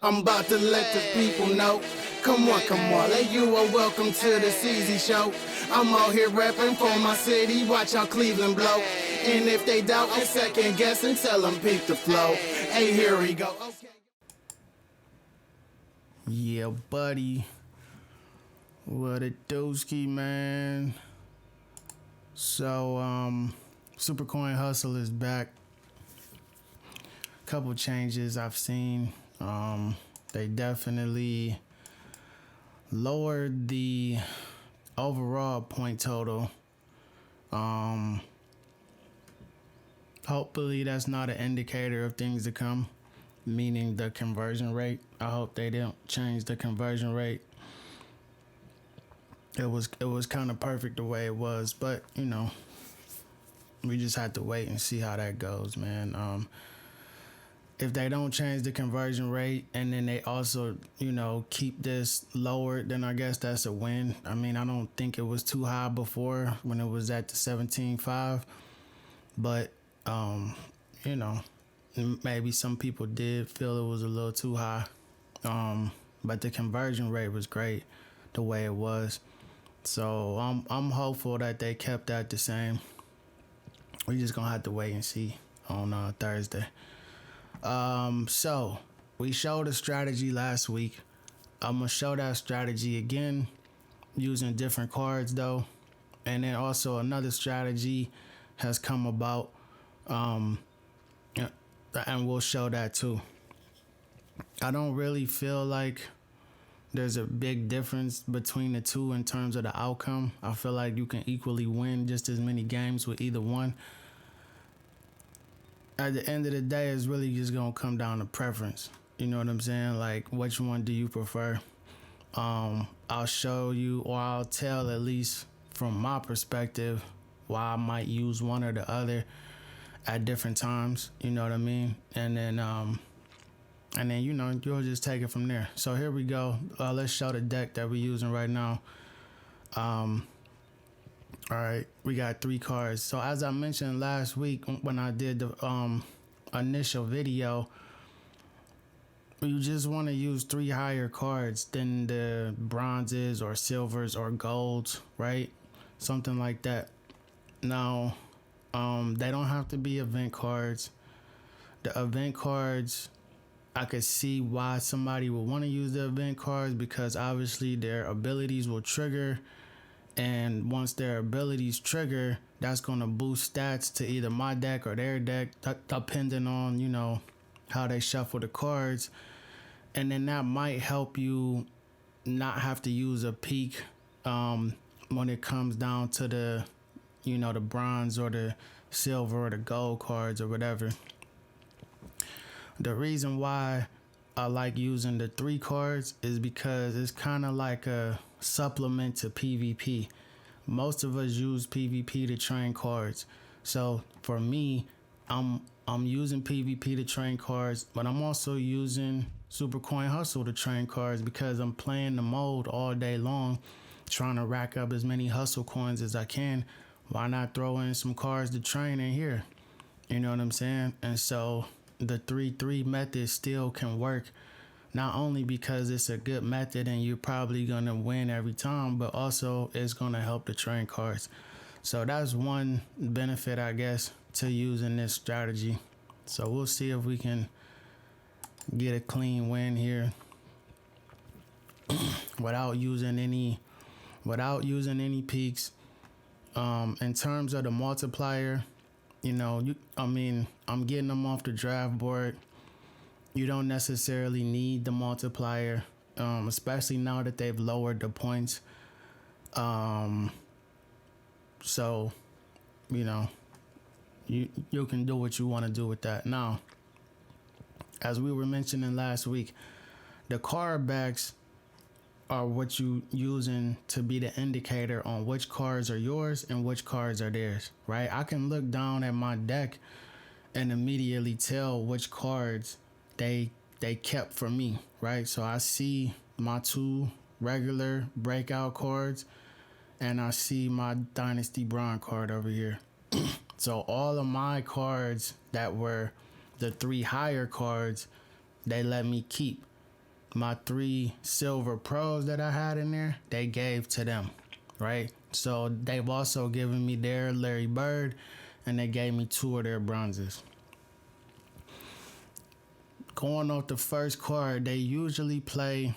I'm about to let the people know. Come on, let you are welcome to the CZ show. I'm out here rapping for my city, watch how Cleveland blow. And if they doubt and second guessing, tell them peep the flow. Hey, here we go. Okay. Yeah, buddy. What a dooski, man. So, Supercoin Hustle is back. Couple changes I've seen. They definitely lowered the overall point total. Hopefully that's not an indicator of things to come, meaning the conversion rate. I hope they didn't change the conversion rate. It was kind of perfect the way it was, but you know, we just have to wait and see how that goes, man. If they don't change the conversion rate and then they also, you know, keep this lower, then I guess that's a win. I mean, I don't think it was too high before when it was at the 17.5, but, you know, maybe some people did feel it was a little too high. But the conversion rate was great the way it was. So I'm hopeful that they kept that the same. We're just gonna have to wait and see on Thursday. So we showed a strategy last week. I'm gonna show that strategy again using different cards though. And then also another strategy has come about. And we'll show that too. I don't really feel like there's a big difference between the two in terms of the outcome. I feel like you can equally win just as many games with either one. At the end of the day, it's really just gonna come down to preference. You know what I'm saying? Like, which one do you prefer? I'll show you, or I'll tell at least from my perspective why I might use one or the other at different times. You know what I mean? And then you know, you'll just take it from there. So here we go. Let's show the deck that we're using right now. All right, we got 3 cards. So as I mentioned last week when I did the initial video, you just want to use 3 higher cards than the bronzes or silvers or golds, right? Something like that. Now, they don't have to be event cards. The event cards, I could see why somebody would want to use the event cards because obviously their abilities will trigger. And once their abilities trigger, that's going to boost stats to either my deck or their deck, depending on, you know, how they shuffle the cards. And then that might help you not have to use a peak when it comes down to the, you know, the bronze or the silver or the gold cards or whatever. The reason why I like using the 3 cards is because it's kind of like a supplement to PvP. Most of us use PvP to train cards. So for me, I'm using PvP to train cards, but I'm also using Supercoin Hustle to train cards because I'm playing the mode all day long, trying to rack up as many hustle coins as I can. Why not throw in some cards to train in here? You know what I'm saying? And so the 3-3 method still can work. Not only because it's a good method and you're probably going to win every time, but also it's going to help the train cards. So that's one benefit, I guess, to using this strategy. So we'll see if we can get a clean win here without using any peaks. In terms of the multiplier, you know, I'm getting them off the draft board. You don't necessarily need the multiplier, especially now that they've lowered the points. So, you know, you can do what you want to do with that. Now, as we were mentioning last week, the card backs are what you using to be the indicator on which cards are yours and which cards are theirs, right? I can look down at my deck and immediately tell which cards they kept for me, right? So I see my 2 regular breakout cards and I see my Dynasty Bron card over here. So all of my cards that were the 3 higher cards, they let me keep. my 3 silver pros that I had in there, they gave to them, right? So they've also given me their Larry Bird, and they gave me 2 of their bronzes. Going off the first card, they usually play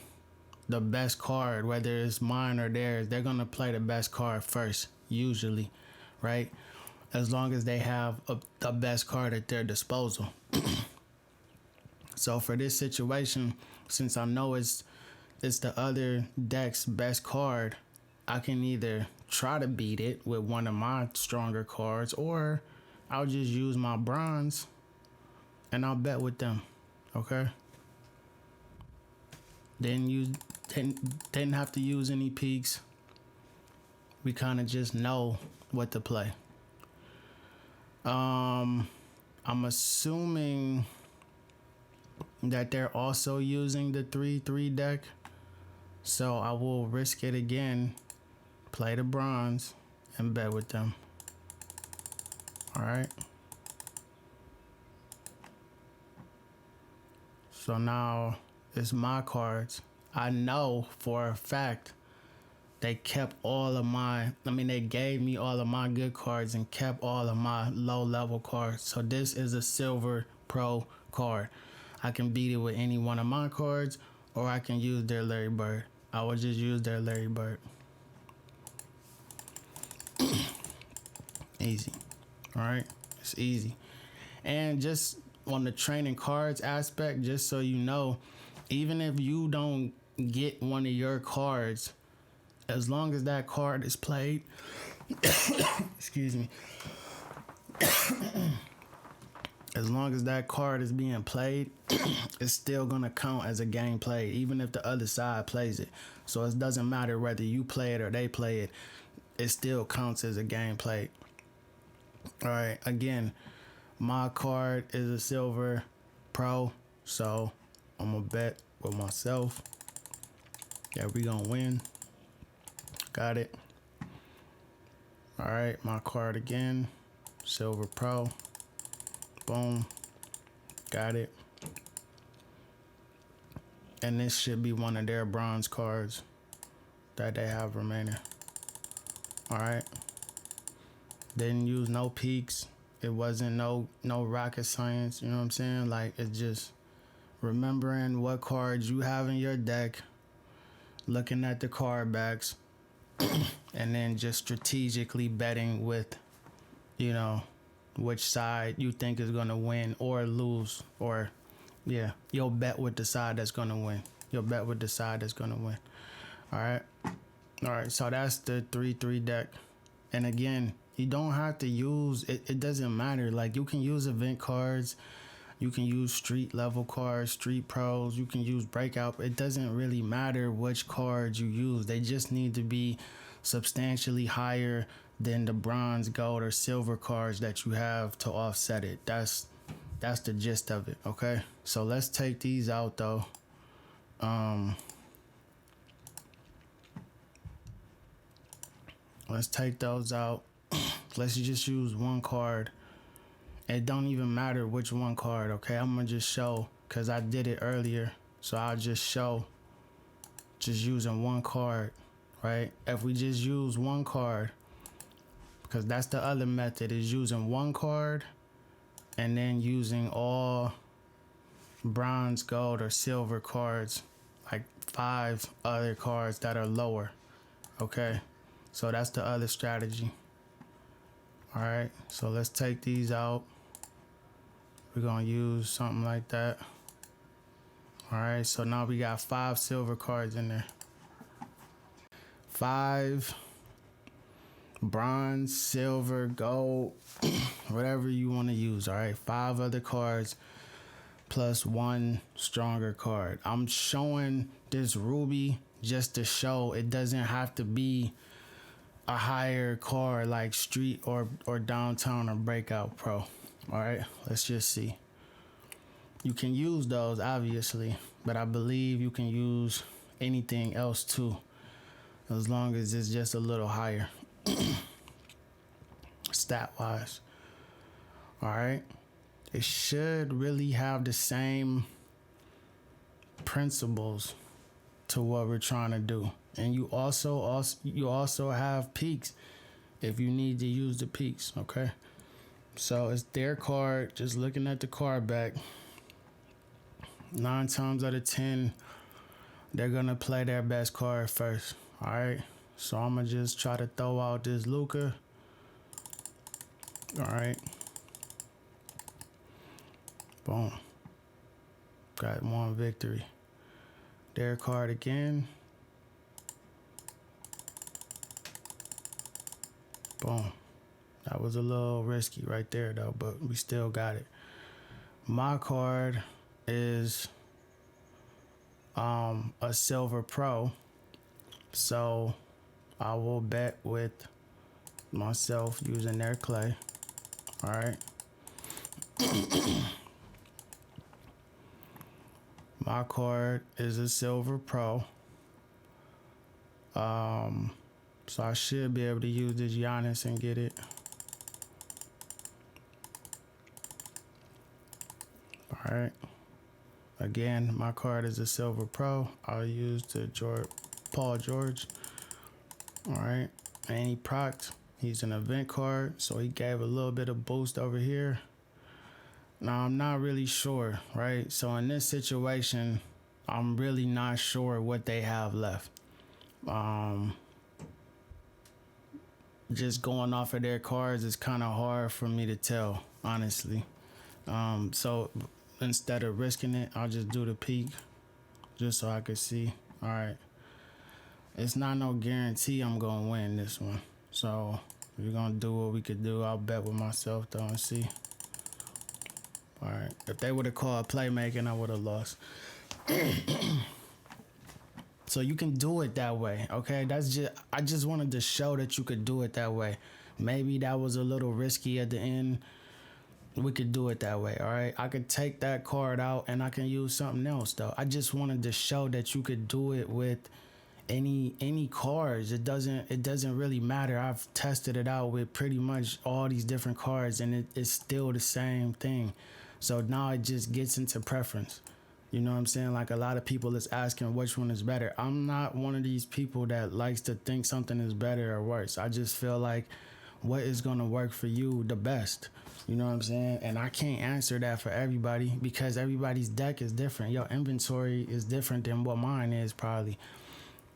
the best card, whether it's mine or theirs. They're gonna play the best card first, usually, right? As long as they have the best card at their disposal. So for this situation, since I know it's the other deck's best card, I can either try to beat it with one of my stronger cards, or I'll just use my bronze and I'll bet with them. Okay? Didn't have to use any peaks. We kind of just know what to play. I'm assuming that they're also using the 3/3 deck. So I will risk it again, play the bronze, and bet with them. Alright. So now it's my cards. I know for a fact they kept they gave me all of my good cards and kept all of my low level cards. So this is a silver pro card. I can beat it with any one of my cards, or I can use their Larry Bird. I will just use their Larry Bird. Easy. Alright? It's easy. And just on the training cards aspect, just so you know, even if you don't get one of your cards, as long as that card is played, excuse me, as long as that card is being played, it's still gonna count as a game played, even if the other side plays it. So it doesn't matter whether you play it or they play it, it still counts as a game played. Alright, again, my card is a silver pro, so I'm gonna bet with myself that we gonna win. Got it. Alright, my card again, silver pro. Boom. Got it. And this should be one of their bronze cards that they have remaining. Alright. Didn't use no peaks. It wasn't no rocket science. You know what I'm saying? Like, it's just remembering what cards you have in your deck, looking at the card backs, and then just strategically betting with, you know, which side you think is going to win or lose. Or, yeah, you'll bet with the side that's going to win. You'll bet with the side that's going to win. All right, so that's the 3/3 deck. And again, you don't have to use, it doesn't matter. Like, you can use event cards. You can use street level cards, street pros. You can use breakout. It doesn't really matter which cards you use. They just need to be substantially higher than the bronze, gold, or silver cards that you have to offset it. That's the gist of it, okay? So let's take these out, though. Let's take those out. Let's just use one card. It don't even matter which one card, okay? I'm gonna just show, because I did it earlier. So I'll just show just using one card, right? If we just use one card, because that's the other method, is using one card and then using all bronze, gold, or silver cards, like 5 other cards that are lower, okay? So that's the other strategy. All right, so let's take these out. We're gonna use something like that. All right, so now we got 5 silver cards in there. 5 bronze, silver, gold, whatever you want to use. All right, 5 other cards plus 1 stronger card. I'm showing this ruby just to show it doesn't have to be a higher card like street or downtown or breakout pro. All right, let's just see. You can use those obviously, but I believe you can use anything else too, as long as it's just a little higher stat wise. All right, it should really have the same principles to what we're trying to do. And you also have peaks if you need to use the peaks, okay? So it's their card, just looking at the card back. 9 times out of 10, they're gonna play their best card first. All right. So I'm gonna just try to throw out this Luca. All right. Boom. Got one victory. Their card again. Boom. That was a little risky right there though, but we still got it. My card is a silver pro, so I will bet with myself using their clay. All right. My card is a silver pro, so I should be able to use this Giannis and get it. All right. Again, my card is a silver pro. I'll use the Paul George. All right. And he procced. He's an event card, so he gave a little bit of boost over here. Now, I'm not really sure, right? So in this situation, I'm really not sure what they have left. Just going off of their cards is kind of hard for me to tell, honestly. So instead of risking it, I'll just do the peak just so I could see. All right. It's not no guarantee I'm going to win this one. So we're going to do what we could do. I'll bet with myself though and see. All right. If they would have called playmaking, I would have lost. So you can do it that way, okay? I just wanted to show that you could do it that way. Maybe that was a little risky at the end. We could do it that way, all right? I could take that card out and I can use something else though. I just wanted to show that you could do it with any cards. It doesn't really matter. I've tested it out with pretty much all these different cards and it's still the same thing. So now it just gets into preference. You know what I'm saying? Like a lot of people is asking which one is better. I'm not one of these people that likes to think something is better or worse. I just feel like what is going to work for you the best. You know what I'm saying? And I can't answer that for everybody because everybody's deck is different. Your inventory is different than what mine is probably.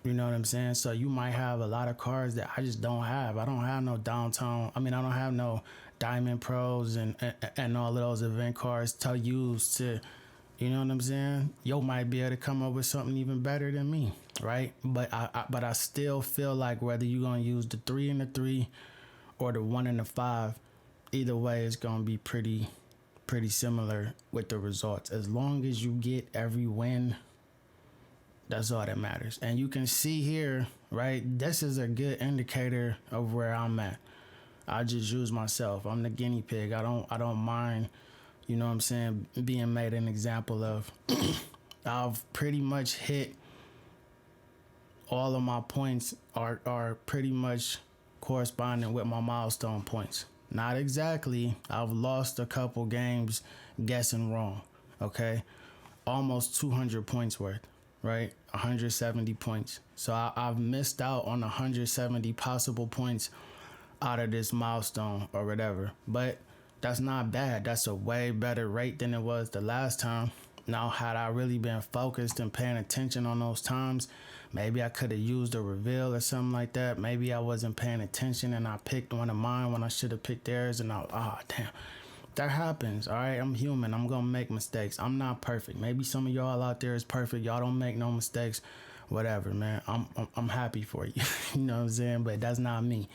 You know what I'm saying? So you might have a lot of cards that I just don't have. I don't have no downtown. I don't have no Diamond Pros and all of those event cards to use to, you know what I'm saying? You might be able to come up with something even better than me, right? But I still feel like whether you're going to use the 3 and the 3 or the 1 and the 5, either way it's going to be pretty similar with the results. As long as you get every win, that's all that matters. And you can see here, right? This is a good indicator of where I'm at. I just use myself. I'm the guinea pig. I don't mind, you know what I'm saying, being made an example of. I've pretty much hit all of my points are pretty much corresponding with my milestone points. Not exactly. I've lost a couple games guessing wrong. Okay. Almost 200 points worth, right? 170 points. So I've missed out on 170 possible points out of this milestone or whatever. But that's not bad. That's a way better rate than it was the last time. Now, had I really been focused and paying attention on those times, maybe I could have used a reveal or something like that. Maybe I wasn't paying attention and I picked one of mine when I should have picked theirs and damn. That happens, all right? I'm human. I'm going to make mistakes. I'm not perfect. Maybe some of y'all out there is perfect. Y'all don't make no mistakes. Whatever, man. I'm happy for you. You know what I'm saying? But that's not me.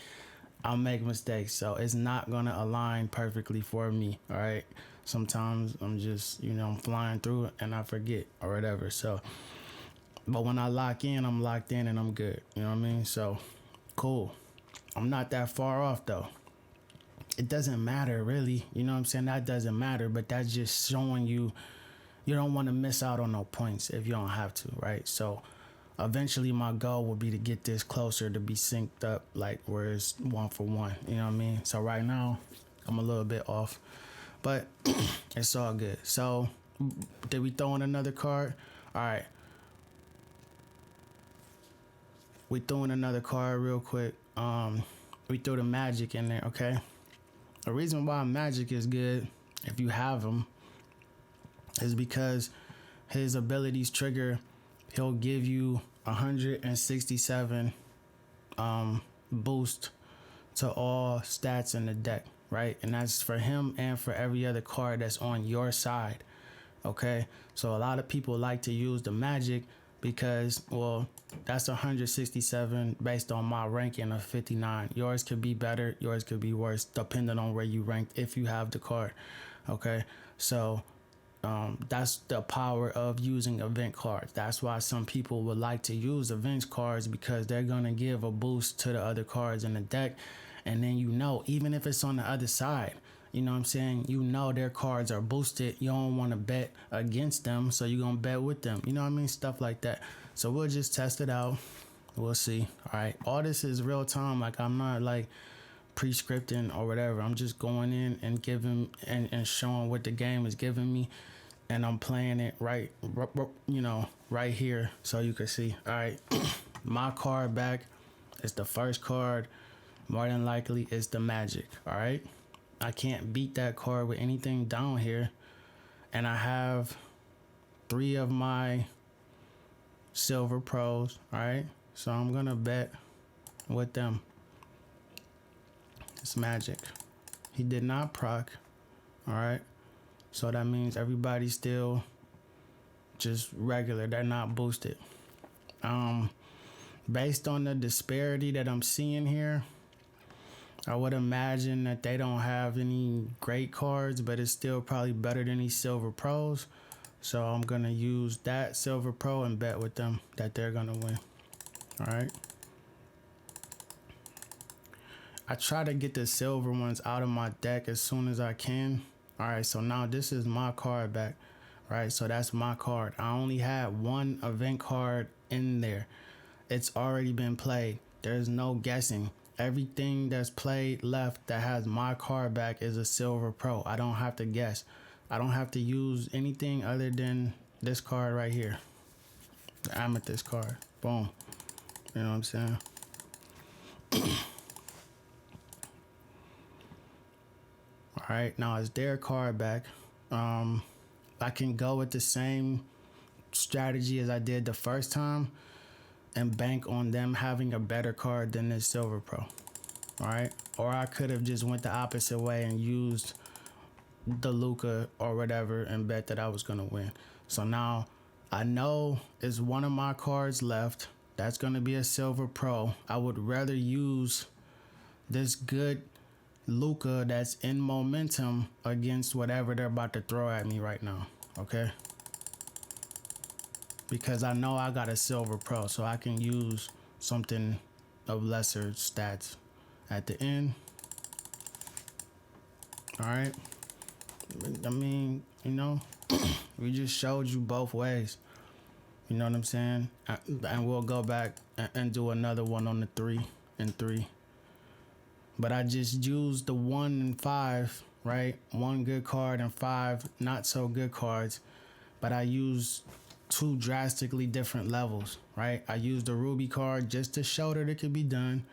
I'll make mistakes, so it's not going to align perfectly for me, all right? Sometimes I'm just, I'm flying through it and I forget or whatever. So, but when I lock in, I'm locked in and I'm good. You know what I mean? So, cool. I'm not that far off, though. It doesn't matter, really. You know what I'm saying? That doesn't matter, but that's just showing you don't want to miss out on no points if you don't have to, right? So, eventually my goal will be to get this closer to be synced up, like where it's 1 for 1. You know what I mean? So right now, I'm a little bit off, but it's all good. So did we throw in another card? All right. We threw in another card real quick. We threw the Magic in there, okay? The reason why Magic is good, if you have him, is because his abilities trigger, he'll give you 167 boost to all stats in the deck, right? And that's for him and for every other card that's on your side, okay? So a lot of people like to use the Magic because, well, that's 167 based on my ranking of 59. Yours could be better, yours could be worse, depending on where you ranked if you have the card, okay? So that's the power of using event cards. That's why some people would like to use event cards, because they're going to give a boost to the other cards in the deck. And then, you know, even if it's on the other side, you know what I'm saying? You know their cards are boosted. You don't want to bet against them, so you're going to bet with them. You know what I mean? Stuff like that. So we'll just test it out. We'll see. All right. All this is real time. Like, I'm not like pre-scripting or whatever. I'm just going in and giving and showing what the game is giving me. And I'm playing it right, you know, right here so you can see. All right. My card back is the first card. More than likely it's the Magic. All right. I can't beat that card with anything down here. And I have 3 of my Silver Pros. All right. So I'm going to bet with them. It's Magic. He did not proc. All right. So that means everybody's still just regular. They're not boosted. Based on the disparity that I'm seeing here, I would imagine that they don't have any great cards, but it's still probably better than these Silver Pros. So I'm going to use that Silver Pro and bet with them that they're going to win. All right. I try to get the silver ones out of my deck as soon as I can. All right, so now this is my card back, right? So that's my card. I only had 1 event card in there. It's already been played. There's no guessing. Everything that's played left that has my card back is a Silver Pro. I don't have to guess. I don't have to use anything other than this card right here. The Amethyst card. Boom. You know what I'm saying? All right, now it's their card back. I can go with the same strategy as I did the first time and bank on them having a better card than this Silver Pro. All right, or I could have just went the opposite way and used the Luca or whatever and bet that I was gonna win. So now I know it's 1 of my cards left. That's gonna be a Silver Pro. I would rather use this good Luca that's in momentum against whatever they're about to throw at me right now, okay? Because I know I got a Silver Pro, so I can use something of lesser stats at the end. All right. I mean, you know, we just showed you both ways. You know what I'm saying? And we'll go back and do another one on the 3 and 3. But I just used the 1 and 5, right? 1 good card and 5 not so good cards. But I used 2 drastically different levels, right? I used the Ruby card just to show that it could be done.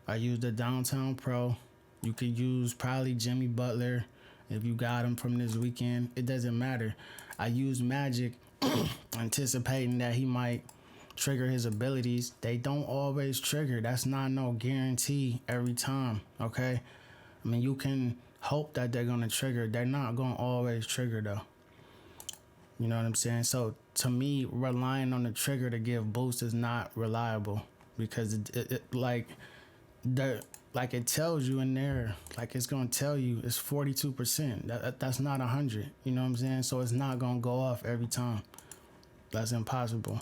I used the Downtown Pro. You could use probably Jimmy Butler if you got him from this weekend. It doesn't matter. I used Magic anticipating that he might trigger his abilities. They don't always trigger. That's not no guarantee every time, okay? I mean, you can hope that they're going to trigger. They're not going to always trigger, though. You know what I'm saying? So, to me, relying on the trigger to give boost is not reliable, because it it tells you in there, like it's going to tell you it's 42%. That's not 100. You know what I'm saying? So, it's not going to go off every time. That's impossible.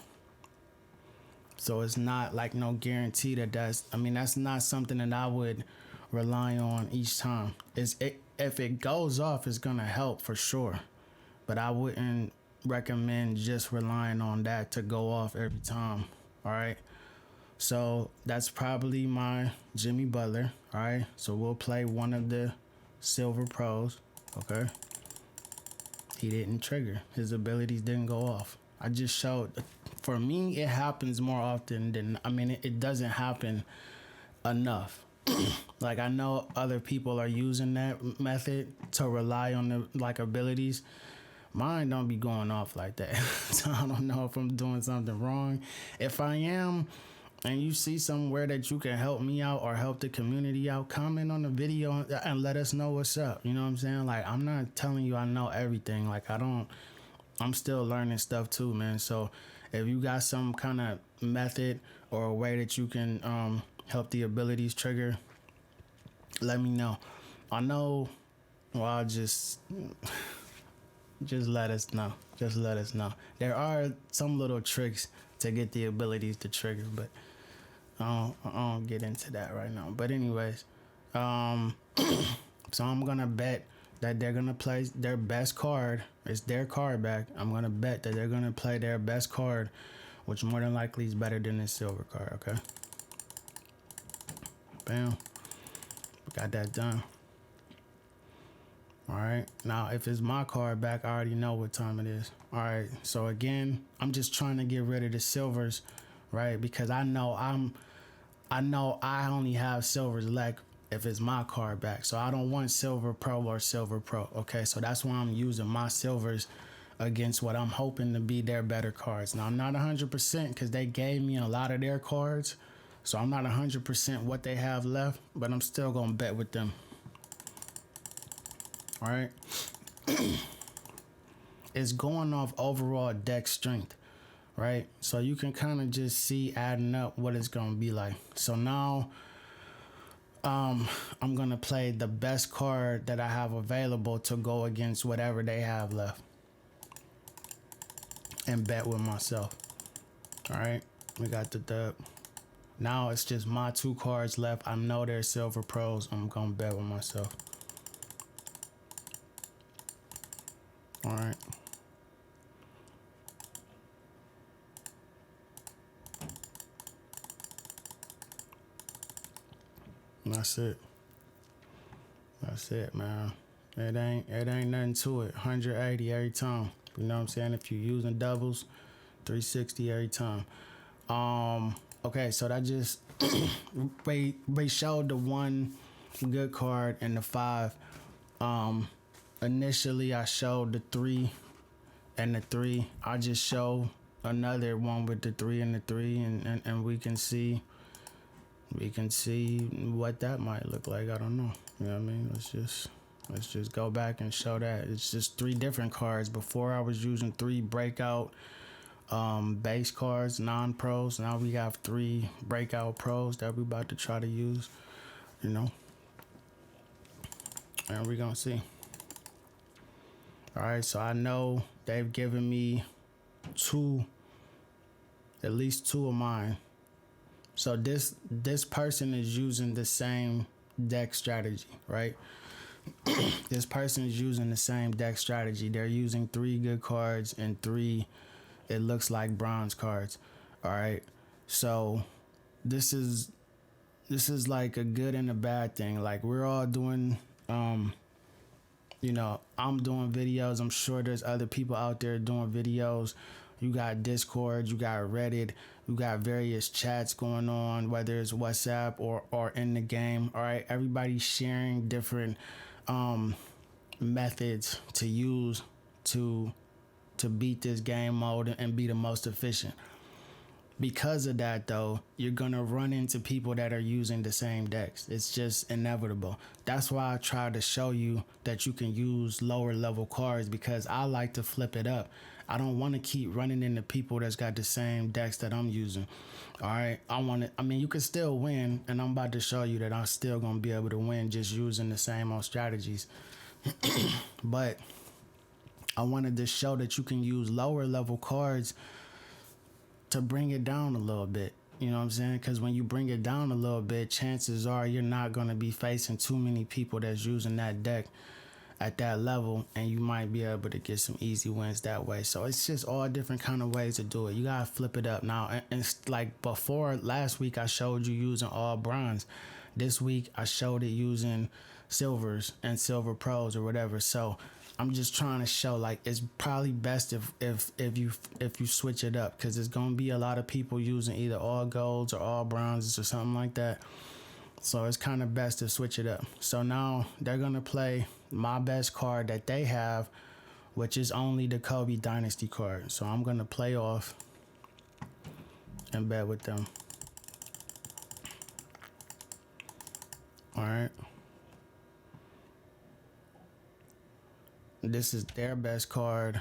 So it's not like no guarantee that's not something that I would rely on each time. If it goes off, it's gonna help for sure, but I wouldn't recommend just relying on that to go off every time. All right, so that's probably my Jimmy Butler. All right, so we'll play 1 of the Silver Pros. Okay, he didn't trigger. His abilities didn't go off. I just showed. For me, it happens more often than, I mean, it doesn't happen enough. Like, I know other people are using that method to rely on the like abilities. Mine don't be going off like that. So I don't know if I'm doing something wrong. If I am, and you see somewhere that you can help me out or help the community out, comment on the video and let us know what's up. You know what I'm saying? Like, I'm not telling you I know everything. Like, I'm still learning stuff too, man. So if you got some kind of method or a way that you can help the abilities trigger, let me know. I know, well, I'll just let us know. Just let us know. There are some little tricks to get the abilities to trigger, but I don't get into that right now. But anyways, so I'm gonna bet that they're gonna play their best card. It's their card back. I'm gonna bet that they're gonna play their best card, which more than likely is better than this silver card. Okay. Bam. Got that done. All right. Now, if it's my card back, I already know what time it is. All right. So again, I'm just trying to get rid of the silvers, right? Because I know I only have silvers left if it's my card back. So I don't want silver pro or silver pro. Okay. So that's why I'm using my silvers against what I'm hoping to be their better cards. Now, I'm not 100% because they gave me a lot of their cards. So I'm not 100% what they have left, but I'm still going to bet with them. All right. It's going off overall deck strength, right? So you can kind of just see adding up what it's going to be like. So now I'm going to play the best card that I have available to go against whatever they have left and bet with myself. All right. We got the dub. Now it's just my 2 cards left. I know they're silver pros. I'm going to bet with myself. All right. That's it. That's it, man. It ain't nothing to it. 180 every time. You know what I'm saying? If you're using doubles, 360 every time. Okay, so that just we showed the 1 good card and the 5. Initially I showed the 3 and the 3. I just show another one with the 3 and the 3, and we can see what that might look like. I don't know. You know what I mean? Let's just go back and show that. It's just 3 different cards. Before I was using 3 breakout base cards, non-pros. Now we have 3 breakout pros that we about to try to use, you know. And we're gonna see. All right, so I know they've given me 2, at least 2 of mine. So this person is using the same deck strategy, right? This person is using the same deck strategy. They're using 3 good cards and 3, it looks like, bronze cards. All right. So this is like a good and a bad thing. Like, we're all doing, you know, I'm doing videos. I'm sure there's other people out there doing videos. You got Discord, you got Reddit, you got various chats going on, whether it's WhatsApp or in the game. All right. Everybody's sharing different methods to use to beat this game mode and be the most efficient. Because of that, though, you're going to run into people that are using the same decks. It's just inevitable. That's why I try to show you that you can use lower level cards, because I like to flip it up. I don't want to keep running into people that's got the same decks that I'm using. All right. I mean, you can still win, and I'm about to show you that I'm still going to be able to win just using the same old strategies. But I wanted to show that you can use lower level cards to bring it down a little bit. You know what I'm saying? Because when you bring it down a little bit, chances are you're not going to be facing too many people that's using that deck at that level, and you might be able to get some easy wins that way. So it's just all different kind of ways to do it. You got to flip it up. Now, and like before, last week I showed you using all bronze. This week I showed it using silvers and silver pros or whatever. So I'm just trying to show like it's probably best if you switch it up, because it's gonna be a lot of people using either all golds or all bronzes or something like that. So it's kind of best to switch it up. So now they're gonna play my best card that they have, which is only the Kobe Dynasty card. So I'm gonna play off and bet with them. All right. This is their best card.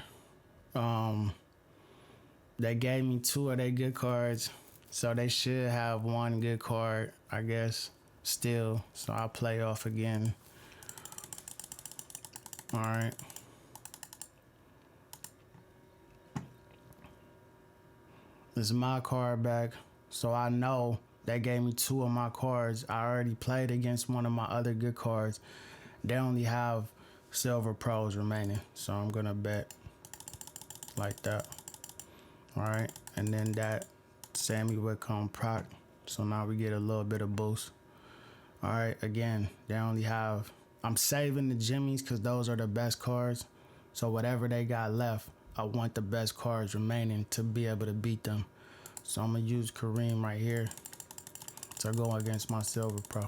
They gave me 2 of their good cards, so they should have 1 good card, I guess, still. So I'll play off again. All right. This is my card back, so I know they gave me 2 of my cards. I already played against one of my other good cards. They only have silver pros remaining, so I'm gonna bet like that. All right, and then that Sammy Whitcomb proc, so now we get a little bit of boost. All right, again, they only have, I'm saving the Jimmies because those are the best cards, so whatever they got left, I want the best cards remaining to be able to beat them. So I'm gonna use Kareem right here to go against my silver pro.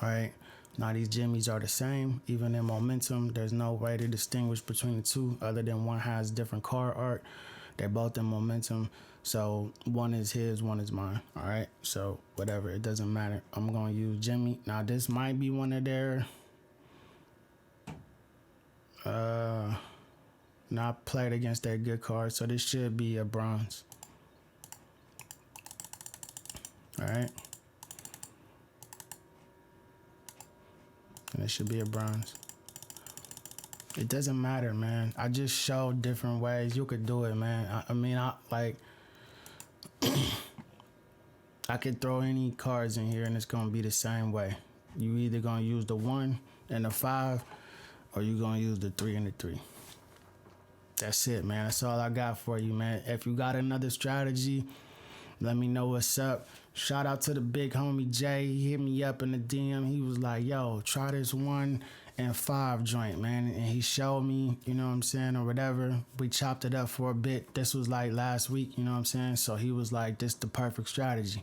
All right, now these Jimmies are the same, even in momentum. There's no way to distinguish between the two other than one has different card art. They're both in momentum, so one is his, one is mine. All right, so whatever, it doesn't matter. I'm gonna use Jimmy. Now this might be one of their now I played against their good cards, so this should be a bronze. All right, and it should be a bronze. It doesn't matter, man. I just showed different ways you could do it, man. I mean, I like I could throw any cards in here and it's gonna be the same way. You either gonna use the 1 and the 5, or you gonna use the 3 and the 3. That's it, man. That's all I got for you, man. If you got another strategy, let me know what's up. Shout out to the big homie Jay. He hit me up in the DM. He was like, yo, try this 1 and 5 joint, man. And he showed me, you know what I'm saying, or whatever. We chopped it up for a bit. This was like last week, you know what I'm saying? So he was like, this the perfect strategy.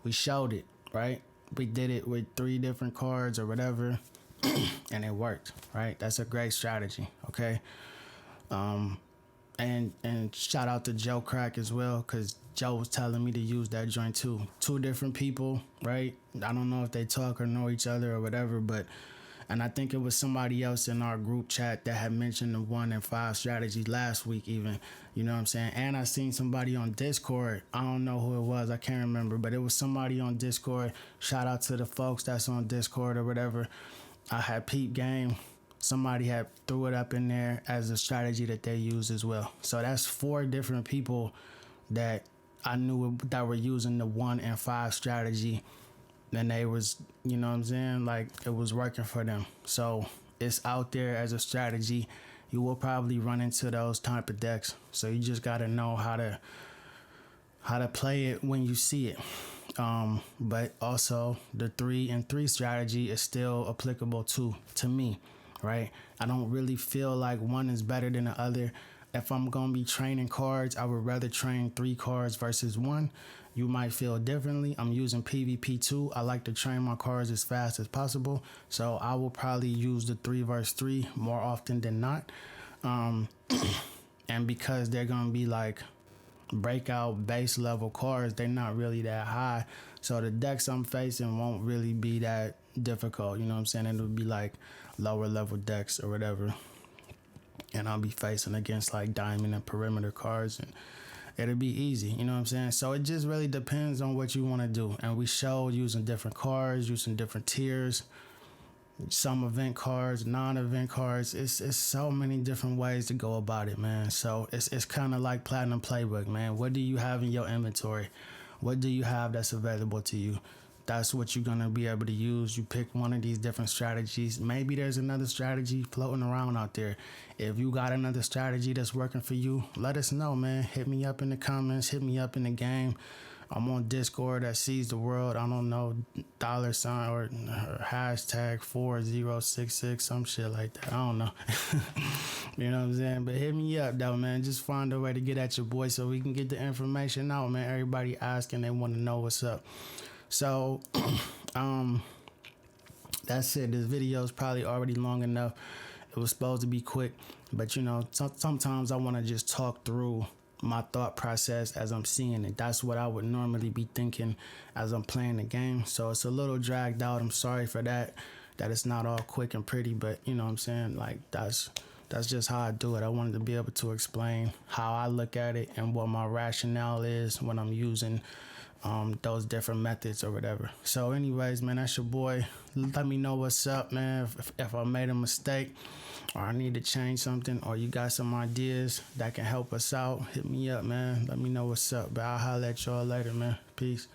We showed it, right? We did it with 3 different cards or whatever, and it worked, right? That's a great strategy, okay? And shout out to Joe Crack as well, because Joe was telling me to use that joint too. 2 different people, right? I don't know if they talk or know each other or whatever, but, and I think it was somebody else in our group chat that had mentioned the 1 and 5 strategy last week even, you know what I'm saying? And I seen somebody on Discord, I don't know who it was, I can't remember, but it was somebody on Discord. Shout out to the folks that's on Discord or whatever. I had peep game. Somebody had threw it up in there as a strategy that they use as well. So that's 4 different people that I knew that were using the 1 and 5 strategy, and they was, you know what I'm saying, like it was working for them. So it's out there as a strategy. You will probably run into those type of decks. So you just gotta know how to play it when you see it. But also the 3 and 3 strategy is still applicable to me. Right? I don't really feel like one is better than the other. If I'm gonna be training cards, I would rather train 3 cards versus 1. You might feel differently. I'm using PvP too. I like to train my cards as fast as possible. So I will probably use the 3 versus 3 more often than not. And because they're gonna be like breakout base level cards, they're not really that high. So the decks I'm facing won't really be that difficult. You know what I'm saying? It'll be like lower level decks or whatever, and I'll be facing against like diamond and perimeter cards, and it'll be easy, you know what I'm saying? So it just really depends on what you want to do. And we showed using different cards, using different tiers, some event cards, non-event cards. It's so many different ways to go about it, man. So it's kind of like Platinum Playbook, man. What do you have in your inventory? What do you have that's available to you? That's what you're going to be able to use. You pick one of these different strategies. Maybe there's another strategy floating around out there. If you got another strategy that's working for you, let us know, man. Hit me up in the comments. Hit me up in the game. I'm on Discord that sees the world. I don't know, $ or hashtag 4066, some shit like that. I don't know. You know what I'm saying? But hit me up though, man. Just find a way to get at your boy so we can get the information out, man. Everybody asking, they want to know what's up. So, that's it. This video is probably already long enough. It was supposed to be quick, but you know, sometimes I want to just talk through my thought process as I'm seeing it. That's what I would normally be thinking as I'm playing the game. So it's a little dragged out. I'm sorry for that it's not all quick and pretty, but you know what I'm saying? Like that's just how I do it. I wanted to be able to explain how I look at it and what my rationale is when I'm using those different methods or whatever. So anyways, man, that's your boy. Let me know what's up, man. If I made a mistake or I need to change something or you got some ideas that can help us out, hit me up, man. Let me know what's up. But I'll holler at y'all later, man. Peace.